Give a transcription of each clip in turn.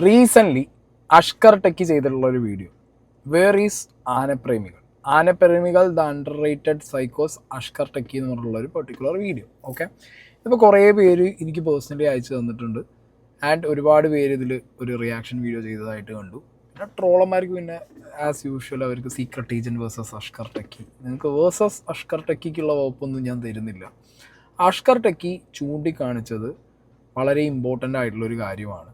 Recently Ashkar techie ചെയ്തിട്ടുള്ള ഒരു video where is ആനപ്രേമികൾ ദ അണ്ടർ റേറ്റഡ് സൈക്കോസ് അഷ്കർ ടെക്കി എന്ന് പറഞ്ഞിട്ടുള്ള ഒരു പെർട്ടിക്കുലർ വീഡിയോ. ഓക്കെ, ഇപ്പോൾ കുറേ പേര് എനിക്ക് പേഴ്സണലി അയച്ചു തന്നിട്ടുണ്ട് ആൻഡ് ഒരുപാട് പേര് ഇതിൽ ഒരു റിയാക്ഷൻ വീഡിയോ ചെയ്തതായിട്ട് കണ്ടു. പിന്നെ ട്രോളന്മാർക്ക് പിന്നെ ആസ് യൂഷ്വൽ അവർക്ക് secret agent versus Ashkar techie. നിങ്ങൾക്ക് വേഴ്സസ് അഷ്കർ ടെക്കിക്കുള്ള വകുപ്പൊന്നും ഞാൻ തരുന്നില്ല. അഷ്കർ ടെക്കി ചൂണ്ടിക്കാണിച്ചത് വളരെ ഇമ്പോർട്ടൻ്റ് ആയിട്ടുള്ളൊരു കാര്യമാണ്.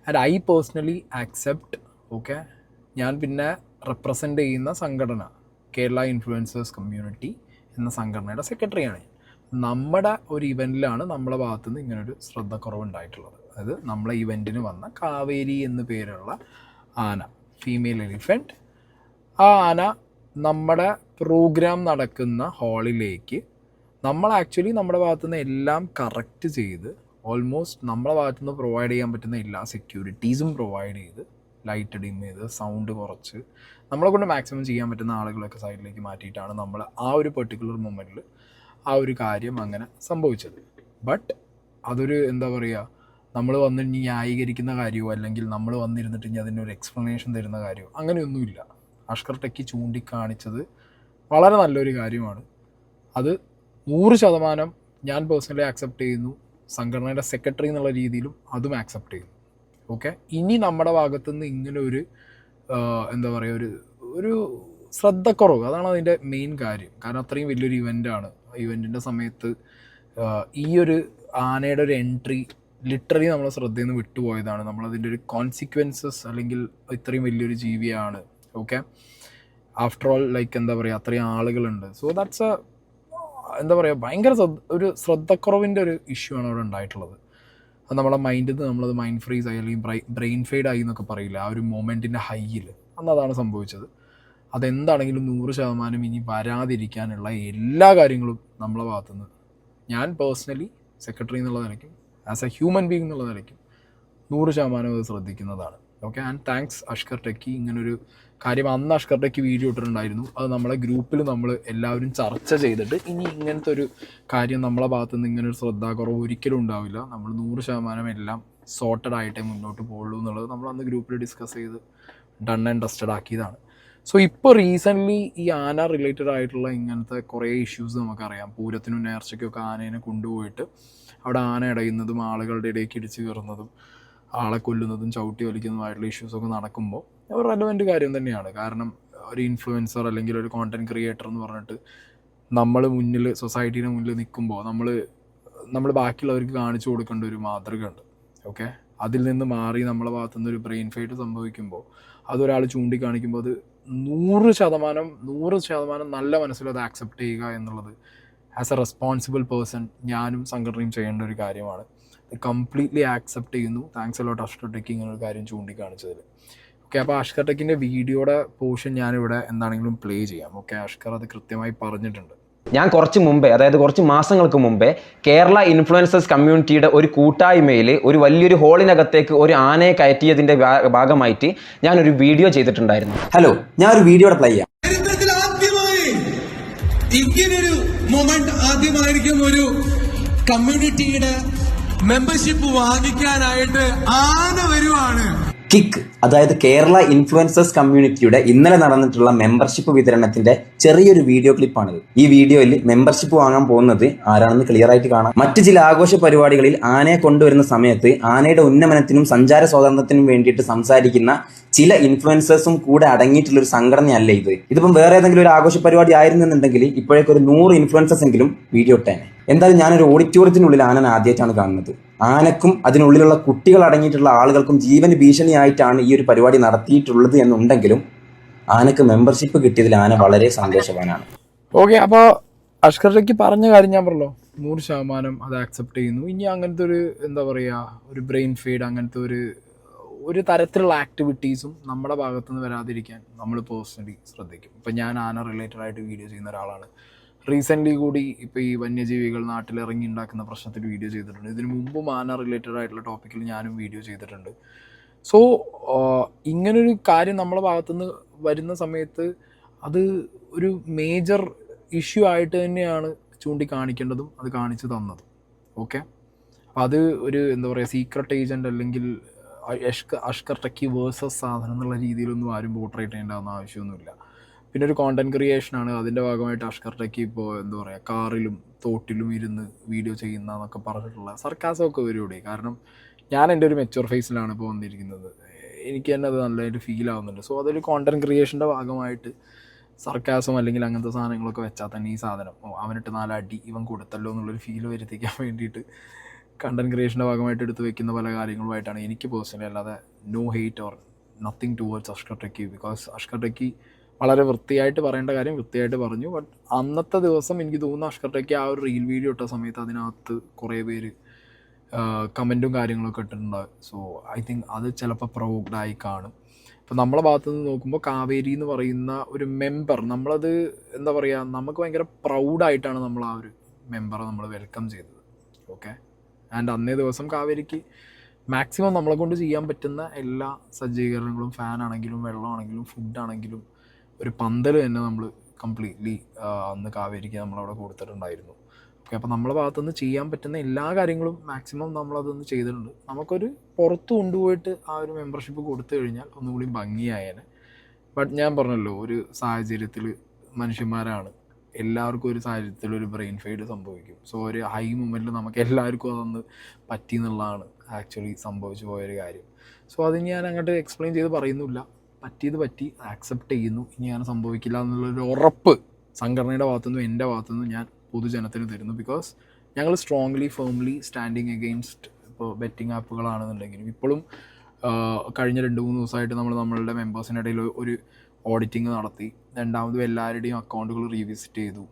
And I personally accept. Okay, ഞാൻ പിന്നെ റെപ്രസെൻ്റ് ചെയ്യുന്ന സംഘടന കേരള ഇൻഫ്ലുവൻസേഴ്സ് കമ്മ്യൂണിറ്റി എന്ന സംഘടനയുടെ സെക്രട്ടറിയാണ് ഞാൻ. നമ്മുടെ ഒരു ഇവൻറ്റിലാണ് നമ്മുടെ ഭാഗത്തുനിന്ന് ഇങ്ങനൊരു ശ്രദ്ധക്കുറവുണ്ടായിട്ടുള്ളത്. അതായത് നമ്മളെ ഇവൻറ്റിന് വന്ന കാവേരി എന്ന് പേരുള്ള ആന, ഫീമെയിൽ എലിഫൻറ്റ്, ആ ആന നമ്മുടെ പ്രോഗ്രാം നടക്കുന്ന ഹാളിലേക്ക് നമ്മൾ ആക്ച്വലി നമ്മുടെ ഭാഗത്തുനിന്ന് എല്ലാം കറക്റ്റ് ചെയ്ത് ഓൾമോസ്റ്റ് നമ്മുടെ ഭാഗത്തുനിന്ന് പ്രൊവൈഡ് ചെയ്യാൻ പറ്റുന്ന എല്ലാ സെക്യൂരിറ്റീസും പ്രൊവൈഡ് ചെയ്ത് ലൈറ്റ് ഡിം ചെയ്ത് സൗണ്ട് കുറച്ച് നമ്മളെ കൊണ്ട് മാക്സിമം ചെയ്യാൻ പറ്റുന്ന ആളുകളൊക്കെ സൈഡിലേക്ക് മാറ്റിയിട്ടാണ് നമ്മൾ ആ ഒരു പെർട്ടിക്കുലർ മൊമെൻറ്റിൽ ആ ഒരു കാര്യം അങ്ങനെ സംഭവിച്ചത്. ബട്ട് അതൊരു എന്താ പറയുക, നമ്മൾ വന്ന് ന്യായീകരിക്കുന്ന കാര്യമോ അല്ലെങ്കിൽ നമ്മൾ വന്നിരുന്നിട്ട് ഇനി അതിനൊരു എക്സ്പ്ലനേഷൻ തരുന്ന കാര്യമോ അങ്ങനെയൊന്നുമില്ല. അഷ്കർ ടെക്കി ചൂണ്ടിക്കാണിച്ചത് വളരെ നല്ലൊരു കാര്യമാണ്. അത് 100% ഞാൻ പേഴ്സണലി ആക്സെപ്റ്റ് ചെയ്യുന്നു. സംഘടനയുടെ സെക്രട്ടറി എന്നുള്ള രീതിയിലും അതും ആക്സെപ്റ്റ് ചെയ്യുന്നു. ഓക്കെ, ഇനി നമ്മുടെ ഭാഗത്തുനിന്ന് ഇങ്ങനെ ഒരു എന്താ പറയുക, ഒരു ശ്രദ്ധക്കുറവ്, അതാണ് അതിൻ്റെ മെയിൻ കാര്യം. കാരണം അത്രയും വലിയൊരു ഇവൻ്റാണ്. ഇവൻറ്റിൻ്റെ സമയത്ത് ഈ ഒരു ആനയുടെ ഒരു എൻട്രി ലിറ്ററലി നമ്മളെ ശ്രദ്ധയിൽ നിന്ന് വിട്ടുപോയതാണ്. നമ്മളതിൻ്റെ ഒരു കോൺസിക്വൻസസ്, അല്ലെങ്കിൽ ഇത്രയും വലിയൊരു ജീവിയാണ്. ഓക്കെ, ആഫ്റ്റർ ഓൾ ലൈക്ക് എന്താ പറയുക, അത്രയും ആളുകളുണ്ട്. സോ ദാറ്റ്സ് എന്താ പറയുക, ഭയങ്കര ഒരു ശ്രദ്ധക്കുറവിൻ്റെ ഒരു ഇഷ്യൂ ആണ് അവിടെ ഉണ്ടായിട്ടുള്ളത്. അത് നമ്മളെ മൈൻഡിൽ നിന്ന് നമ്മളത് മൈൻഡ് ഫ്രീസ് ആയി അല്ലെങ്കിൽ ബ്രെയിൻ ഫെയ്ഡ് ആയി എന്നൊക്കെ പറയില്ല, ആ ഒരു മൊമെൻറ്റിൻ്റെ ഹൈയിൽ അതാണ് സംഭവിച്ചത്. അതെന്താണെങ്കിലും 100% ഇനി വരാതിരിക്കാനുള്ള എല്ലാ കാര്യങ്ങളും നമ്മളെ ഭാഗത്തുനിന്ന് ഞാൻ പേഴ്സണലി സെക്രട്ടറി എന്നുള്ള നിലയ്ക്കും ആസ് എ ഹ്യൂമൻ ബീങ് എന്നുള്ള നിലയ്ക്കും 100% അത് ശ്രദ്ധിക്കുന്നതാണ്. Okay, and thanks Ashkar techie. ഇങ്ങനൊരു കാര്യം അന്ന് അഷ്കർ ടെക്കി വീഡിയോ ഇട്ടിട്ടുണ്ടായിരുന്നു. അത് നമ്മളെ ഗ്രൂപ്പിൽ നമ്മൾ എല്ലാവരും ചർച്ച ചെയ്തിട്ട് ഇനി ഇങ്ങനത്തെ ഒരു കാര്യം നമ്മളെ ഭാഗത്തുനിന്ന് ഇങ്ങനൊരു ശ്രദ്ധാക്കുറവ് ഒരിക്കലും ഉണ്ടാവില്ല, നമ്മൾ 100% എല്ലാം സോർട്ടഡ് ആയിട്ടേ മുന്നോട്ട് പോകുള്ളൂ എന്നുള്ളത് നമ്മൾ അന്ന് ഗ്രൂപ്പിൽ ഡിസ്കസ് ചെയ്ത് ഡൺ ആൻഡ് ഡസ്റ്റഡ് ആക്കിയതാണ്. സോ ഇപ്പോൾ റീസെൻ്റ്ലി ഈ ആന റിലേറ്റഡ് ആയിട്ടുള്ള ഇങ്ങനത്തെ കുറേ ഇഷ്യൂസ് നമുക്കറിയാം. പൂരത്തിനും നേർച്ചയ്ക്കൊക്കെ ആനേനെ കൊണ്ടുപോയിട്ട് അവിടെ ആന ഇടയുന്നതും ആളുകളുടെ ഇടയ്ക്ക് ഇടിച്ച് കയറുന്നതും ആളെ കൊല്ലുന്നതും ചവിട്ടി വലിക്കുന്നതുമായിട്ടുള്ള ഇഷ്യൂസൊക്കെ നടക്കുമ്പോൾ ഒരു റെലവൻറ്റ് കാര്യം തന്നെയാണ്. കാരണം ഒരു ഇൻഫ്ലുവൻസർ അല്ലെങ്കിൽ ഒരു കോണ്ടൻറ്റ് ക്രിയേറ്റർ എന്ന് പറഞ്ഞിട്ട് നമ്മൾ മുന്നിൽ, സൊസൈറ്റീൻ്റെ മുന്നിൽ നിൽക്കുമ്പോൾ നമ്മൾ ബാക്കിയുള്ളവർക്ക് കാണിച്ചു കൊടുക്കേണ്ട ഒരു മാതൃക ഉണ്ട്. ഓക്കെ, അതിൽ നിന്ന് മാറി നമ്മളെ ഭാഗത്തുനിന്ന് ഒരു ബ്രെയിൻ ഫെയ്ഡ് സംഭവിക്കുമ്പോൾ അതൊരാൾ ചൂണ്ടിക്കാണിക്കുമ്പോൾ അത് 100% നല്ല മനസ്സിൽ അത് ആക്സെപ്റ്റ് ചെയ്യുക എന്നുള്ളത് ആസ് എ റെസ്പോൺസിബിൾ പേഴ്സൺ ഞാനും സംഘടനയും ചെയ്യേണ്ട ഒരു കാര്യമാണ്. കംപ്ലീറ്റ്ലി ആക്സെപ്റ്റ് ചെയ്യുന്നു. Thanks a lot Ashkar techie ഇങ്ങനൊരു കാര്യം ചൂണ്ടിക്കാണിച്ചതിൽ. ഓക്കെ, അപ്പോൾ അഷ്കർ ടെക്കിൻ്റെ വീഡിയോയുടെ പോർഷൻ ഞാനിവിടെ എന്താണെങ്കിലും പ്ലേ ചെയ്യാം. ഓക്കെ, അഷ്കർ അത് കൃത്യമായി പറഞ്ഞിട്ടുണ്ട്. ഞാൻ കുറച്ച് മുമ്പേ, അതായത് കുറച്ച് മാസങ്ങൾക്ക് മുമ്പേ കേരള ഇൻഫ്ലുവൻസേഴ്സ് കമ്മ്യൂണിറ്റിയുടെ ഒരു കൂട്ടായ്മയിൽ ഒരു വലിയൊരു ഹോളിനകത്തേക്ക് ഒരു ആനയെ കയറ്റിയതിൻ്റെ ഭാഗമായിട്ട് ഞാനൊരു വീഡിയോ ചെയ്തിട്ടുണ്ടായിരുന്നു. ഹലോ, ഞാൻ ഒരു വീഡിയോയുടെ പ്ലേ ചെയ്യാം. ഇങ്ങനൊരു മൊമെന്റ് ആദ്യമായിരിക്കും ഒരു കമ്മ്യൂണിറ്റിയുടെ മെമ്പർഷിപ്പ് വാങ്ങിക്കാനായിട്ട് ആന വരുവാണ്. കിക്ക്, അതായത് കേരള ഇൻഫ്ലുവൻസേഴ്സ് കമ്മ്യൂണിറ്റിയുടെ ഇന്നലെ നടന്നിട്ടുള്ള മെമ്പർഷിപ്പ് വിതരണത്തിന്റെ ചെറിയൊരു വീഡിയോ ക്ലിപ്പാണിത്. ഈ വീഡിയോയിൽ മെമ്പർഷിപ്പ് വാങ്ങാൻ പോകുന്നത് ആരാണെന്ന് ക്ലിയർ ആയിട്ട് കാണാം. മറ്റു ചില ആഘോഷ പരിപാടികളിൽ ആനയെ കൊണ്ടുവരുന്ന സമയത്ത് ആനയുടെ ഉന്നമനത്തിനും സഞ്ചാര സ്വാതന്ത്ര്യത്തിനും വേണ്ടിയിട്ട് സംസാരിക്കുന്ന ചില ഇൻഫ്ലുവൻസേഴ്സും കൂടെ അടങ്ങിയിട്ടുള്ള ഒരു സംഘടനയല്ല ഇത്. ഇതിപ്പം വേറെ ഏതെങ്കിലും ഒരു ആഘോഷ പരിപാടി ആയിരുന്നെന്നുണ്ടെങ്കിൽ ഇപ്പോഴേക്ക് ഒരു 100 ഇൻഫ്ലുവൻസേഴ്സ് എങ്കിലും വീഡിയോ ഇട്ടേനെ. എന്തായാലും ഞാനൊരു ഓഡിറ്റോറിയത്തിനുള്ളിൽ ആനനെ ആദ്യമായിട്ടാണ് കാണുന്നത്. ആനക്കും അതിനുള്ളിലുള്ള കുട്ടികൾ അടങ്ങിയിട്ടുള്ള ആളുകൾക്കും ജീവന് ഭീഷണിയായിട്ടാണ് ഈ ഒരു പരിപാടി നടത്തിയിട്ടുള്ളത് എന്നുണ്ടെങ്കിലും ആനക്ക് മെമ്പർഷിപ്പ് കിട്ടിയതിൽ ആന വളരെ സന്തോഷവാനാണ്. ഓക്കെ, അപ്പോൾ അഷ്കർ ടെക്കി പറഞ്ഞ കാര്യം ഞാൻ പറഞ്ഞല്ലോ, 100% അത് ആക്സെപ്റ്റ് ചെയ്യുന്നു. ഇനി അങ്ങനത്തെ ഒരു എന്താ പറയുക, ഒരു ബ്രെയിൻ ഫെയ്ഡ് അങ്ങനത്തെ ഒരു തരത്തിലുള്ള ആക്ടിവിറ്റീസും നമ്മുടെ ഭാഗത്തുനിന്ന് വരാതിരിക്കാൻ നമ്മൾ പേഴ്സണലി ശ്രദ്ധിക്കും. ഇപ്പം ഞാൻ ആന റിലേറ്റഡ് ആയിട്ട് വീഡിയോ ചെയ്യുന്ന ഒരാളാണ്. റീസെൻ്റ്ലി കൂടി ഇപ്പോൾ ഈ വന്യജീവികൾ നാട്ടിലിറങ്ങി ഉണ്ടാക്കുന്ന പ്രശ്നത്തിൽ വീഡിയോ ചെയ്തിട്ടുണ്ട്. ഇതിനു മുമ്പും ആന റിലേറ്റഡ് ആയിട്ടുള്ള ടോപ്പിക്കിൽ ഞാനും വീഡിയോ ചെയ്തിട്ടുണ്ട്. സോ ഇങ്ങനൊരു കാര്യം നമ്മളെ ഭാഗത്തുനിന്ന് വരുന്ന സമയത്ത് അത് ഒരു മേജർ ഇഷ്യൂ ആയിട്ട് തന്നെയാണ് ചൂണ്ടിക്കാണിക്കേണ്ടതും അത് കാണിച്ചു തന്നതും. ഓക്കെ, അപ്പോൾ അത് ഒരു എന്താ പറയുക, സീക്രട്ട് ഏജൻറ്റ് അല്ലെങ്കിൽ അഷ്കർ ടെക്കി വേഴ്സസ് സാധനം എന്നുള്ള രീതിയിലൊന്നും ആരും പോർട്രേറ്റ് ചെയ്യേണ്ടാവുന്ന ആവശ്യമൊന്നുമില്ല. പിന്നെ ഒരു കോണ്ടന്റ് ക്രിയേഷനാണ്, അതിൻ്റെ ഭാഗമായിട്ട് അഷ്കർ ടെക്കി ഇപ്പോൾ എന്താ പറയുക കാറിലും തോട്ടിലും ഇരുന്ന് വീഡിയോ ചെയ്യുന്ന എന്നൊക്കെ പറഞ്ഞിട്ടുള്ള സർക്കാസമൊക്കെ വരൂടെ. കാരണം ഞാൻ എൻ്റെ ഒരു മെച്യൂർ ഫേസിലാണ് ഇപ്പോൾ വന്നിരിക്കുന്നത്, എനിക്ക് തന്നെ അത് നല്ലതായിട്ട് ഫീൽ ആവുന്നുണ്ട്. സോ അതൊരു കോണ്ടന്റ് ക്രിയേഷൻ്റെ ഭാഗമായിട്ട് സർക്കാസം അല്ലെങ്കിൽ അങ്ങനത്തെ സാധനങ്ങളൊക്കെ വെച്ചാൽ തന്നെ ഈ സാധനം അവനിട്ട് 4 അടി ഇവൻ കൊടുത്തല്ലോ എന്നുള്ളൊരു ഫീൽ വരുത്തിക്കാൻ വേണ്ടിയിട്ട് കണ്ടന്റ് ക്രിയേഷൻ്റെ ഭാഗമായിട്ട് എടുത്ത് വെക്കുന്ന പല കാര്യങ്ങളുമായിട്ടാണ് എനിക്ക് പേഴ്സണലി, അല്ലാതെ no hate or nothing towards Ashkar Techy. Because Ashkar Techy വളരെ വൃത്തിയായിട്ട് പറയേണ്ട കാര്യം വൃത്തിയായിട്ട് പറഞ്ഞു. ബട്ട് അന്നത്തെ ദിവസം എനിക്ക് തോന്നുന്നു അഷ്കർ ടെക്കി ആ ഒരു റീൽ വീഡിയോ ഇട്ട സമയത്ത് അതിനകത്ത് കുറേ പേര് കമൻറ്റും കാര്യങ്ങളൊക്കെ ഇട്ടിട്ടുണ്ടാവും. സോ ഐ തിങ്ക് അത് ചിലപ്പോൾ പ്രൊവോക്ഡ് ആയി കാണും. ഇപ്പോൾ നമ്മളെ ഭാഗത്തു നിന്ന് നോക്കുമ്പോൾ കാവേരി എന്ന് പറയുന്ന ഒരു മെമ്പർ, നമ്മളത് എന്താ പറയുക, നമുക്ക് ഭയങ്കര പ്രൗഡായിട്ടാണ് നമ്മൾ ആ ഒരു മെമ്പറെ നമ്മൾ വെൽക്കം ചെയ്തത്. ഓക്കെ, ആൻഡ് അന്നേ ദിവസം കാവേരിക്ക് മാക്സിമം നമ്മളെ കൊണ്ട് ചെയ്യാൻ പറ്റുന്ന എല്ലാ സജ്ജീകരണങ്ങളും, ഫാനാണെങ്കിലും വെള്ളമാണെങ്കിലും ഫുഡാണെങ്കിലും ഒരു പന്തൽ തന്നെ നമ്മൾ കംപ്ലീറ്റ്ലി അന്ന് കാവേരിക്ക് നമ്മളവിടെ കൊടുത്തിട്ടുണ്ടായിരുന്നു. ഓക്കെ, അപ്പോൾ നമ്മളെ ഭാഗത്തുനിന്ന് ചെയ്യാൻ പറ്റുന്ന എല്ലാ കാര്യങ്ങളും മാക്സിമം നമ്മളതൊന്ന് ചെയ്തിട്ടുണ്ട്. നമുക്കൊരു പുറത്ത് കൊണ്ടുപോയിട്ട് ആ ഒരു മെമ്പർഷിപ്പ് കൊടുത്തു കഴിഞ്ഞാൽ ഒന്നുകൂടി ഭംഗിയായേനെ. ബട്ട് ഞാൻ പറഞ്ഞല്ലോ, ഒരു സാഹചര്യത്തിൽ മനുഷ്യന്മാരാണ്, എല്ലാവർക്കും ഒരു സാഹചര്യത്തിൽ ഒരു ബ്രെയിൻ ഫെയ്ഡ് സംഭവിക്കും. സോ ഒരു ഹൈ മൊമെൻറ്റിൽ നമുക്ക് എല്ലാവർക്കും അതൊന്ന് പറ്റി എന്നുള്ളതാണ് ആക്ച്വലി സംഭവിച്ചു പോയൊരു കാര്യം. സോ അത് ഞാൻ അങ്ങോട്ട് എക്സ്പ്ലെയിൻ ചെയ്ത് പറയുന്നില്ല, പറ്റിയത് പറ്റി, ആക്സെപ്റ്റ് ചെയ്യുന്നു, ഇനി ഞാൻ സംഭവിക്കില്ല എന്നുള്ളൊരു ഉറപ്പ് സംഘടനയുടെ ഭാഗത്തുനിന്നും എൻ്റെ ഭാഗത്തുനിന്നും ഞാൻ പൊതുജനത്തിന് തരുന്നു. ബിക്കോസ് ഞങ്ങൾ സ്ട്രോങ്ലി ഫേംലി സ്റ്റാൻഡിങ് എഗെയിൻസ്റ്റ് ഇപ്പോൾ ബെറ്റിംഗ് ആപ്പുകളാണെന്നുണ്ടെങ്കിലും ഇപ്പോഴും കഴിഞ്ഞ 2-3 ദിവസമായിട്ട് നമ്മളുടെ മെമ്പേഴ്സിൻ്റെ ഇടയിൽ ഒരു ഓഡിറ്റിങ് നടത്തി. രണ്ടാമതും എല്ലാവരുടെയും അക്കൗണ്ടുകൾ റീവിസിറ്റ് ചെയ്തു.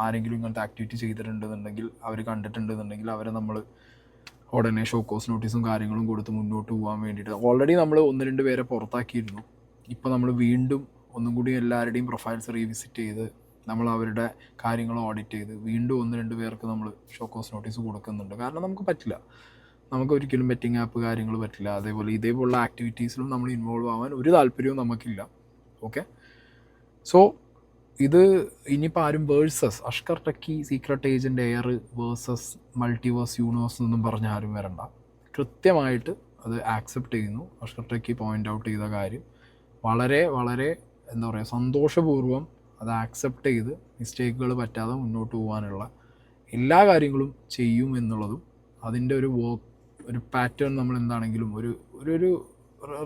ആരെങ്കിലും ഇങ്ങനത്തെ ആക്ടിവിറ്റി ചെയ്തിട്ടുണ്ടെന്നുണ്ടെങ്കിൽ, അവർ കണ്ടിട്ടുണ്ടെന്നുണ്ടെങ്കിൽ അവരെ നമ്മൾ ഉടനെ ഷോക്കോസ് നോട്ടീസും കാര്യങ്ങളും കൊടുത്ത് മുന്നോട്ട് പോകാൻ വേണ്ടിയിട്ട് ഓൾറെഡി നമ്മൾ 1-2 പേരെ പുറത്താക്കിയിരുന്നു. ഇപ്പോൾ നമ്മൾ വീണ്ടും ഒന്നും കൂടി എല്ലാവരുടെയും പ്രൊഫൈൽസ് റീവിസിറ്റ് ചെയ്ത് നമ്മൾ അവരുടെ കാര്യങ്ങൾ ഓഡിറ്റ് ചെയ്ത് വീണ്ടും 1-2 പേർക്ക് നമ്മൾ ഷോക്കോസ് നോട്ടീസ് കൊടുക്കുന്നുണ്ട്. കാരണം നമുക്ക് പറ്റില്ല, നമുക്ക് ഒരിക്കലും ബെറ്റിംഗ് ആപ്പ് കാര്യങ്ങൾ പറ്റില്ല. അതേപോലെ ഇതേപോലുള്ള ആക്ടിവിറ്റീസിലും നമ്മൾ ഇൻവോൾവ് ആവാൻ ഒരു താല്പര്യവും നമുക്കില്ല. ഓക്കെ, സോ ഇത് ഇനിയിപ്പോൾ ആരും versus Ashkar techie secret agent air versus multiverse universe എന്നൊന്നും പറഞ്ഞ് ആരും വരണ്ട. കൃത്യമായിട്ട് അത് ആക്സെപ്റ്റ് ചെയ്യുന്നു. അഷ്കർ ടെക്കി പോയിൻ്റ് ഔട്ട് ചെയ്ത കാര്യം വളരെ വളരെ എന്താ പറയുക സന്തോഷപൂർവ്വം അത് ആക്സെപ്റ്റ് ചെയ്ത് മിസ്റ്റേക്കുകൾ പറ്റാതെ മുന്നോട്ട് പോകാനുള്ള എല്ലാ കാര്യങ്ങളും ചെയ്യും എന്നുള്ളതും, അതിൻ്റെ ഒരു ഒരു പാറ്റേൺ നമ്മൾ എന്താണെങ്കിലും ഒരു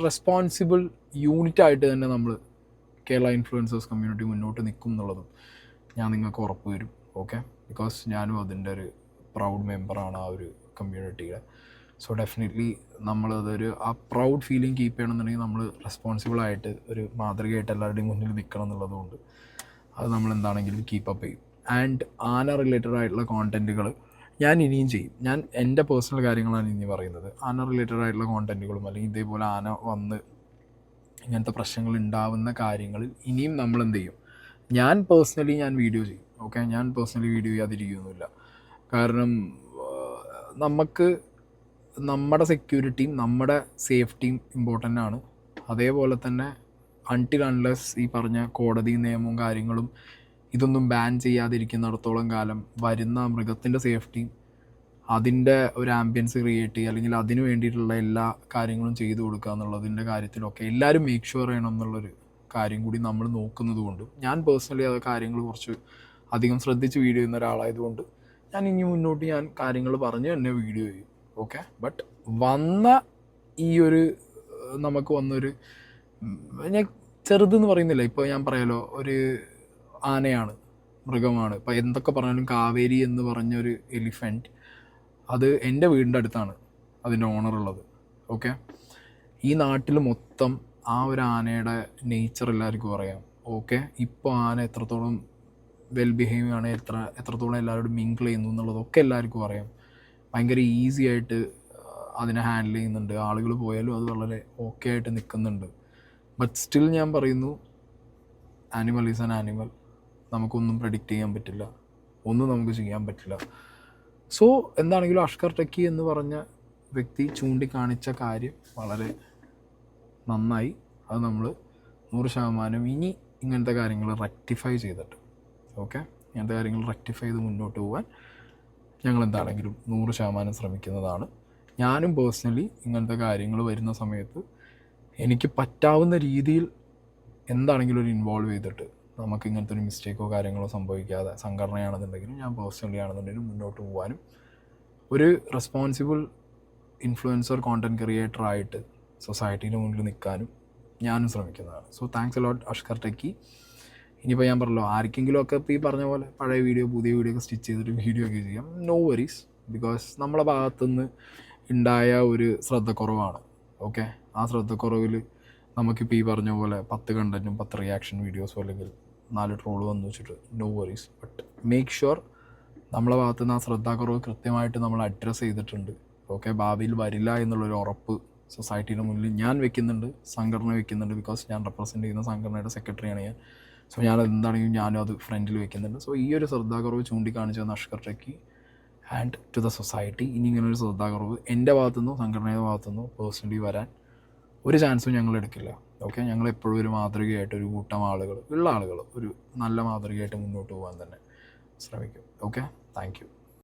റെസ്പോൺസിബിൾ യൂണിറ്റായിട്ട് തന്നെ നമ്മൾ കേരള ഇൻഫ്ലുവൻസേഴ്സ് കമ്മ്യൂണിറ്റി മുന്നോട്ട് നിൽക്കും എന്നുള്ളതും ഞാൻ നിങ്ങൾക്ക് ഉറപ്പ് വരും. ഓക്കെ, ബിക്കോസ് ഞാനും അതിൻ്റെ ഒരു പ്രൗഡ് മെമ്പറാണ് ആ ഒരു കമ്മ്യൂണിറ്റിയുടെ. സോ ഡെഫിനറ്റ്ലി നമ്മളതൊരു ആ പ്രൗഡ് ഫീലിംഗ് കീപ്പ് ചെയ്യണമെന്നുണ്ടെങ്കിൽ നമ്മൾ റെസ്പോൺസിബിളായിട്ട് ഒരു മാതൃകയായിട്ട് എല്ലാവരുടെയും മുന്നിൽ നിൽക്കണം എന്നുള്ളതുകൊണ്ട് അത് നമ്മൾ എന്താണെങ്കിലും കീപ്പപ്പ് ചെയ്യും. ആൻഡ് ആന റിലേറ്റഡ് ആയിട്ടുള്ള കോണ്ടൻറ്റുകൾ ഞാൻ ഇനിയും ചെയ്യും. ഞാൻ എൻ്റെ പേഴ്സണൽ കാര്യങ്ങളാണ് ഇനി പറയുന്നത്. ആന റിലേറ്റഡ് ആയിട്ടുള്ള കോണ്ടൻറ്റുകളും അല്ലെങ്കിൽ ഇതേപോലെ ആന വന്ന് ഇങ്ങനത്തെ പ്രശ്നങ്ങൾ ഉണ്ടാവുന്ന കാര്യങ്ങളിൽ ഇനിയും നമ്മൾ എന്ത് ചെയ്യും, ഞാൻ പേഴ്സണലി വീഡിയോ ചെയ്യും. ഓക്കെ, ഞാൻ പേഴ്സണലി വീഡിയോ ചെയ്യാതിരിക്കുകയൊന്നുമില്ല. കാരണം നമുക്ക് നമ്മുടെ സെക്യൂരിറ്റിയും നമ്മുടെ സേഫ്റ്റിയും ഇമ്പോർട്ടൻ്റ് ആണ്. അതേപോലെ തന്നെ അൺടിൽ അൺലെസ് ഈ പറഞ്ഞ കോടതി നിയമവും കാര്യങ്ങളും ഇതൊന്നും ബാൻ ചെയ്യാതിരിക്കുന്നിടത്തോളം കാലം വരുന്ന മൃഗത്തിൻ്റെ സേഫ്റ്റിയും അതിൻ്റെ ഒരു ആംബിയൻസ് ക്രിയേറ്റ് ചെയ്യുക അല്ലെങ്കിൽ അതിന് വേണ്ടിയിട്ടുള്ള എല്ലാ കാര്യങ്ങളും ചെയ്തു കൊടുക്കുക എന്നുള്ളതിൻ്റെ കാര്യത്തിലൊക്കെ എല്ലാവരും മേക്ക് ഷുവർ ചെയ്യണം എന്നുള്ളൊരു കാര്യം കൂടി നമ്മൾ നോക്കുന്നത് കൊണ്ടും ഞാൻ പേഴ്സണലി അത് കാര്യങ്ങൾ കുറച്ച് അധികം ശ്രദ്ധിച്ച് വീഡിയോ ചെയ്യുന്ന ഒരാളായതുകൊണ്ട് ഞാൻ ഇനി മുന്നോട്ട് കാര്യങ്ങൾ പറഞ്ഞ് തന്നെ വീഡിയോ ചെയ്യും. ഓക്കെ, ബട്ട് വന്ന ഈ ഒരു നമുക്ക് വന്നൊരു ഞാൻ ചെറുതെന്ന് പറയുന്നില്ല. ഇപ്പോൾ ഞാൻ പറയാലോ, ഒരു ആനയാണ്, മൃഗമാണ്. ഇപ്പോൾ എന്തൊക്കെ പറഞ്ഞാലും കാവേരി എന്ന് പറഞ്ഞൊരു എലിഫൻറ്റ്, അത് എൻ്റെ വീടിൻ്റെ അടുത്താണ് അതിൻ്റെ ഓണറുള്ളത്. ഓക്കെ, ഈ നാട്ടിൽ മൊത്തം ആ ഒരു ആനയുടെ നേച്ചർ എല്ലാവർക്കും അറിയാം. ഓക്കെ, ഇപ്പോൾ ആന എത്രത്തോളം വെൽ ബിഹേവ് ആണ്, എത്രത്തോളം എല്ലാവരോടും മിങ്കിൾ ചെയ്യുന്നു എന്നുള്ളതൊക്കെ എല്ലാവർക്കും അറിയാം. ഭയങ്കര ഈസി ആയിട്ട് അതിനെ ഹാൻഡിൽ ചെയ്യുന്നുണ്ട്. ആളുകൾ പോയാലും അത് വളരെ ഓക്കെ ആയിട്ട് നിൽക്കുന്നുണ്ട്. ബട്ട് സ്റ്റിൽ ഞാൻ പറയുന്നു, ആനിമൽ ഈസ് ആൻ ആനിമൽ. നമുക്കൊന്നും പ്രെഡിക്റ്റ് ചെയ്യാൻ പറ്റില്ല, ഒന്നും നമുക്ക് ചെയ്യാൻ പറ്റില്ല. സോ എന്താണെങ്കിലും അഷ്കർ ടെക്കി എന്ന് പറഞ്ഞ വ്യക്തി ചൂണ്ടിക്കാണിച്ച കാര്യം വളരെ നന്നായി. അത് നമ്മൾ 100% ഇനി ഇങ്ങനത്തെ കാര്യങ്ങൾ റെക്ടിഫൈ ചെയ്തിട്ട്, ഓക്കെ, ഇങ്ങനത്തെ കാര്യങ്ങൾ റെക്ടിഫൈ ചെയ്ത് മുന്നോട്ട് പോകാൻ ഞങ്ങൾ എന്താണെങ്കിലും 100% ശ്രമിക്കുന്നതാണ്. ഞാനും പേഴ്സണലി ഇങ്ങനത്തെ കാര്യങ്ങൾ വരുന്ന സമയത്ത് എനിക്ക് പറ്റാവുന്ന രീതിയിൽ എന്താണെങ്കിലും ഒരു ഇൻവോൾവ് ചെയ്തിട്ട് നമുക്ക് ഇങ്ങനത്തെ ഒരു മിസ്റ്റേക്കോ കാര്യങ്ങളോ സംഭവിക്കാതെ സംഘടനയാണെന്നുണ്ടെങ്കിലും ഞാൻ പേഴ്സണലി ആണെന്നുണ്ടെങ്കിലും മുന്നോട്ട് പോകാനും ഒരു റെസ്പോൺസിബിൾ ഇൻഫ്ലുവൻസർ കോണ്ടൻറ് ക്രിയേറ്ററായിട്ട് സൊസൈറ്റീൻ്റെ മുന്നിൽ നിൽക്കാനും ഞാനും ശ്രമിക്കുന്നതാണ്. So thanks a lot Ashkar techie. ഇനിയിപ്പോൾ ഞാൻ പറഞ്ഞല്ലോ ആർക്കെങ്കിലും ഒക്കെ ഇപ്പോൾ ഈ പറഞ്ഞ പോലെ പഴയ വീഡിയോ പുതിയ വീഡിയോ ഒക്കെ സ്റ്റിച്ച് ചെയ്തിട്ട് വീഡിയോ ഒക്കെ ചെയ്യാം, നോ വറീസ്. ബിക്കോസ് നമ്മളെ ഭാഗത്തുനിന്ന് ഉണ്ടായ ഒരു ശ്രദ്ധക്കുറവാണ്. ഓക്കെ, ആ ശ്രദ്ധക്കുറവിൽ നമുക്കിപ്പോൾ ഈ പറഞ്ഞ പോലെ 10 കണ്ടൻറ്റും 10 റിയാക്ഷൻ വീഡിയോസും അല്ലെങ്കിൽ 4 ട്രോള് വന്നു വെച്ചിട്ട് no worries. But make sure നമ്മളെ ഭാഗത്തുനിന്ന് ആ ശ്രദ്ധാക്കുറവ് കൃത്യമായിട്ട് നമ്മൾ അഡ്രസ്സ് ചെയ്തിട്ടുണ്ട്. ഓക്കെ, ഭാവിയിൽ വരില്ല എന്നുള്ളൊരു ഉറപ്പ് സൊസൈറ്റിയുടെ മുന്നിൽ ഞാൻ വെക്കുന്നുണ്ട്, സംഘടന വെക്കുന്നുണ്ട്. ബിക്കോസ് ഞാൻ റെപ്രസെൻറ്റ് ചെയ്യുന്ന സംഘടനയുടെ സെക്രട്ടറിയാണ് ഞാൻ. സോ ഞാനത് എന്താണെങ്കിലും ഞാനും അത് ഫ്രണ്ടിൽ വെക്കുന്നുണ്ട്. സോ ഈ ഒരു ശ്രദ്ധാക്കുറവ് ചൂണ്ടിക്കാണിച്ചു തന്ന Ashkar Techy and to the society, ഇനി ഇങ്ങനൊരു ശ്രദ്ധാക്കുറവ് എൻ്റെ ഭാഗത്തുനിന്നോ സംഘടനയുടെ ഭാഗത്തുനിന്നോ പേഴ്സണലി വരാൻ ഒരു ചാൻസും ഞങ്ങൾ എടുക്കില്ല. ഓക്കെ, ഞങ്ങൾ എപ്പോഴും ഒരു മാതൃകയായിട്ട് ഒരു കൂട്ടം ആളുകൾ ഒരു നല്ല മാതൃകയായിട്ട് മുന്നോട്ട് പോകാൻ തന്നെ ശ്രമിക്കും. Okay, thank you.